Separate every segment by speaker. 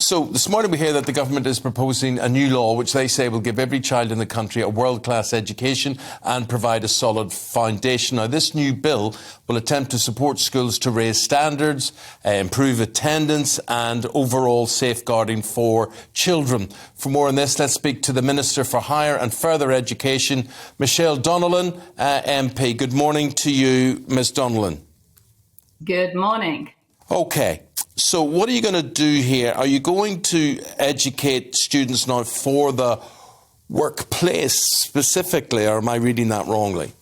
Speaker 1: So this morning we hear that the government is proposing a new law which they say will give every child in the country a world-class education and provide a solid foundation. Now, this new bill will attempt to support schools to raise standards, improve attendance and overall safeguarding for children. For more on this, let's speak to the Minister for Higher and Further Education, Michelle Donelan MP. Good morning to you, Ms Donelan.
Speaker 2: Good morning.
Speaker 1: OK. So what are you going to do here? Are you going to educate students now for the workplace specifically, or am I reading that wrongly?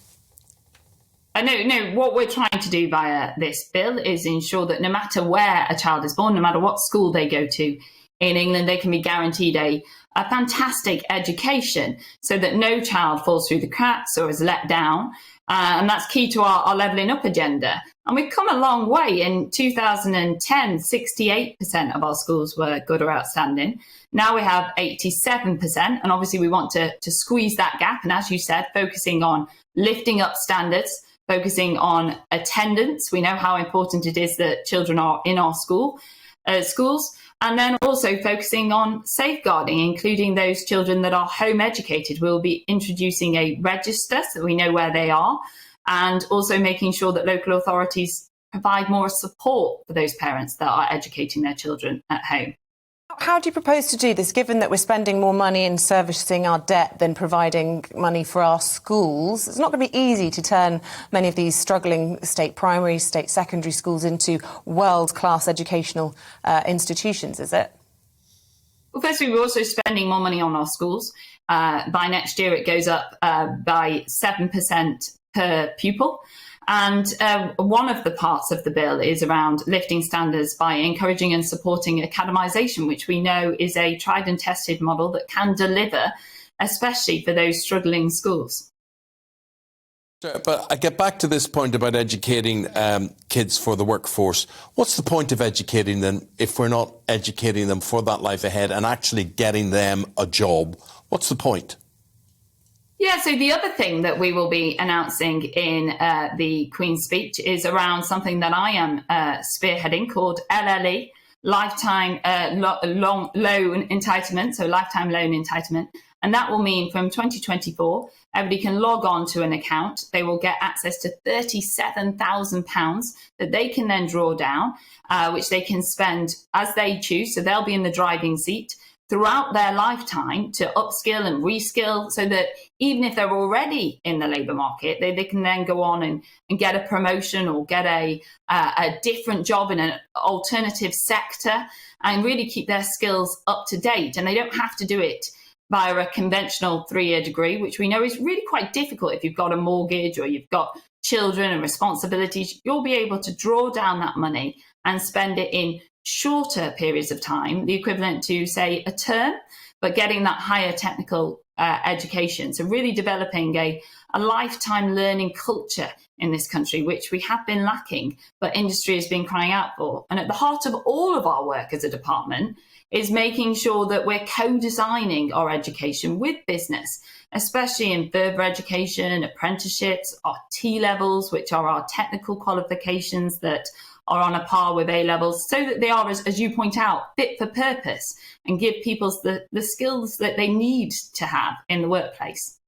Speaker 2: No. What we're trying to do via this bill is ensure that no matter where a child is born, no matter what school they go to in England, they can be guaranteed a fantastic education so that no child falls through the cracks or is let down. And that's key to our levelling up agenda. And we've come a long way. In 2010, 68% of our schools were good or outstanding. Now we have 87%. And obviously we want to squeeze that gap. And as you said, focusing on lifting up standards, focusing on attendance. We know how important it is that children are in our schools. And then also focusing on safeguarding, including those children that are home educated. We'll be introducing a register so we know where they are, and also making sure that local authorities provide more support for those parents that are educating their children at home.
Speaker 3: How do you propose to do this, given that we're spending more money in servicing our debt than providing money for our schools? It's not going to be easy to turn many of these struggling state primary, state secondary schools into world-class educational institutions, is it?
Speaker 2: Well, firstly, we're also spending more money on our schools. By next year, it goes up by 7% per pupil. And one of the parts of the bill is around lifting standards by encouraging and supporting academisation, which we know is a tried and tested model that can deliver, especially for those struggling schools.
Speaker 1: But I get back to this point about educating kids for the workforce. What's the point of educating them if we're not educating them for that life ahead and actually getting them a job? What's the point?
Speaker 2: Yeah, so the other thing that we will be announcing in the Queen's speech is around something that I am spearheading called LLE, Lifetime Loan Entitlement, so Lifetime Loan Entitlement. And that will mean from 2024, everybody can log on to an account. They will get access to £37,000 that they can then draw down, which they can spend as they choose. So they'll be in the driving seat throughout their lifetime to upskill and reskill, so that even if they're already in the labour market, they can then go on and get a promotion or get a different job in an alternative sector and really keep their skills up to date. And they don't have to do it via a conventional 3-year degree, which we know is really quite difficult if you've got a mortgage or you've got children and responsibilities. You'll be able to draw down that money and spend it in shorter periods of time, the equivalent to, say, a term, but getting that higher technical education. So really developing a lifetime learning culture in this country, which we have been lacking, but industry has been crying out for. And at the heart of all of our work as a department is making sure that we're co-designing our education with business, especially in further education, apprenticeships, our T-levels, which are our technical qualifications that are on a par with A-levels, so that they are, as you point out, fit for purpose and give people the skills that they need to have in the workplace.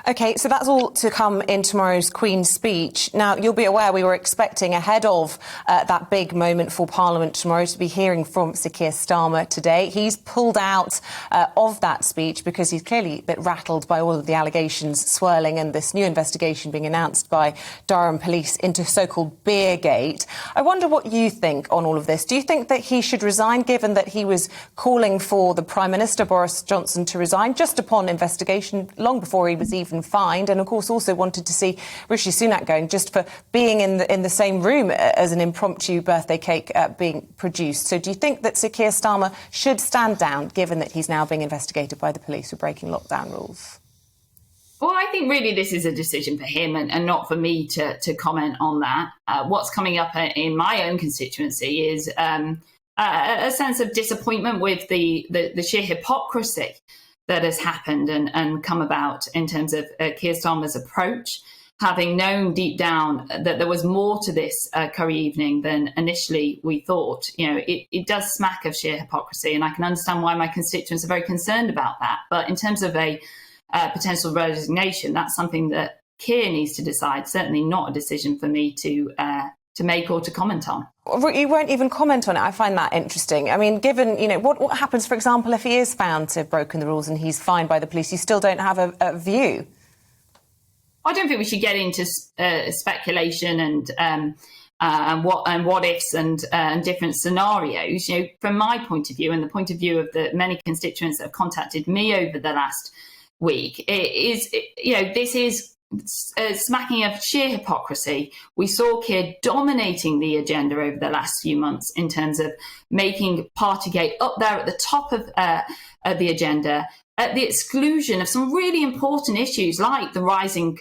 Speaker 3: OK, so that's all to come in tomorrow's Queen's speech. Now, you'll be aware we were expecting, ahead of that big moment for Parliament tomorrow, to be hearing from Sir Keir Starmer today. He's pulled out of that speech because he's clearly a bit rattled by all of the allegations swirling and this new investigation being announced by Durham Police into so-called Beergate. I wonder what you think on all of this. Do you think that he should resign, given that he was calling for the Prime Minister, Boris Johnson, to resign just upon investigation, long before he was even fined, and of course also wanted to see Rishi Sunak going just for being in the same room as an impromptu birthday cake being produced? So do you think that Sir Keir Starmer should stand down, given that he's now being investigated by the police for breaking lockdown rules?
Speaker 2: Well, I think really this is a decision for him and not for me to comment on that. What's coming up in my own constituency is a sense of disappointment with the sheer hypocrisy that has happened and come about in terms of Keir Starmer's approach. having known deep down that there was more to this curry evening than initially we thought, it does smack of sheer hypocrisy. And I can understand why my constituents are very concerned about that. But in terms of a potential resignation, that's something that Keir needs to decide, certainly not a decision for me to make or to comment on.
Speaker 3: You won't even comment on it. I find that interesting. I mean, given, what happens, for example, if he is found to have broken the rules and he's fined by the police? You still don't have a view?
Speaker 2: I don't think we should get into speculation and what ifs and different scenarios. From my point of view and the point of view of the many constituents that have contacted me over the last week, this is smacking of sheer hypocrisy. We saw Keir dominating the agenda over the last few months in terms of making Partygate up there at the top of the agenda, at the exclusion of some really important issues like the rising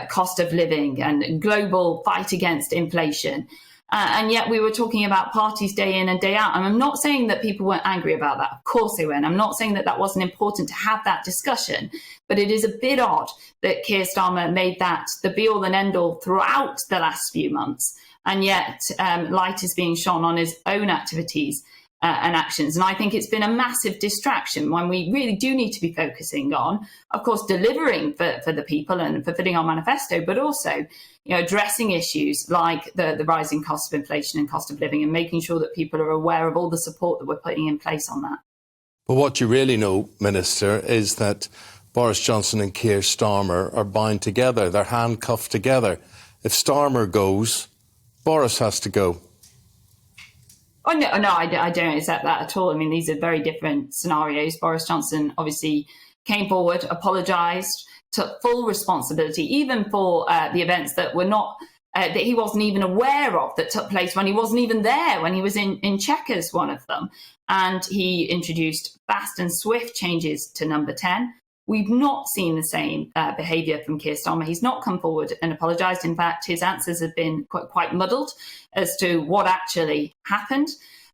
Speaker 2: cost of living and global fight against inflation. And yet we were talking about parties day in and day out. And I'm not saying that people weren't angry about that. Of course they weren't. I'm not saying that wasn't important to have that discussion. But it is a bit odd that Keir Starmer made that the be-all and end-all throughout the last few months. And yet light is being shone on his own activities and actions. And I think it's been a massive distraction when we really do need to be focusing on, of course, delivering for the people and fulfilling our manifesto, but also addressing issues like the rising cost of inflation and cost of living and making sure that people are aware of all the support that we're putting in place on that.
Speaker 1: But what you really know, Minister, is that Boris Johnson and Keir Starmer are bound together. They're handcuffed together. If Starmer goes, Boris has to go.
Speaker 2: Oh, no, I don't accept that at all. I mean, these are very different scenarios. Boris Johnson obviously came forward, apologised, took full responsibility, even for the events that were not, that he wasn't even aware of, that took place when he wasn't even there, when he was in Chequers, one of them. And he introduced fast and swift changes to number 10. We've not seen the same behaviour from Keir Starmer. He's not come forward and apologised. In fact, his answers have been quite muddled as to what actually happened.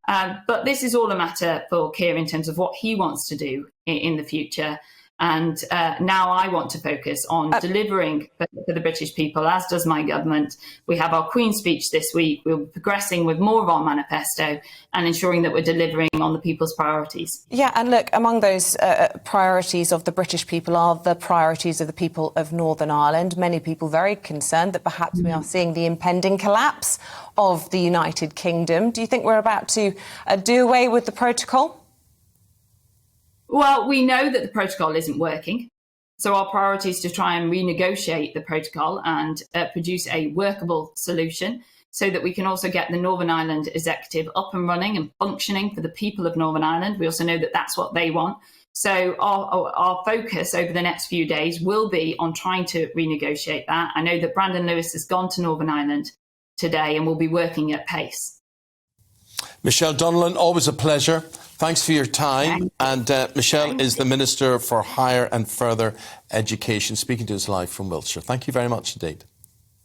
Speaker 2: But this is all a matter for Keir in terms of what he wants to do in the future. And now I want to focus on delivering for the British people, as does my government. We have our Queen's speech this week. We're progressing with more of our manifesto and ensuring that we're delivering on the people's priorities.
Speaker 3: Yeah, and look, among those priorities of the British people are the priorities of the people of Northern Ireland. Many people very concerned that perhaps we are seeing the impending collapse of the United Kingdom. Do you think we're about to do away with the protocol?
Speaker 2: Well, we know that the protocol isn't working. So our priority is to try and renegotiate the protocol and produce a workable solution so that we can also get the Northern Ireland executive up and running and functioning for the people of Northern Ireland. We also know that that's what they want. So our focus over the next few days will be on trying to renegotiate that. I know that Brandon Lewis has gone to Northern Ireland today and will be working at pace.
Speaker 1: Michelle Donelan, always a pleasure. Thanks for your time. And Michelle is the Minister for Higher and Further Education, speaking to us live from Wiltshire. Thank you very much indeed.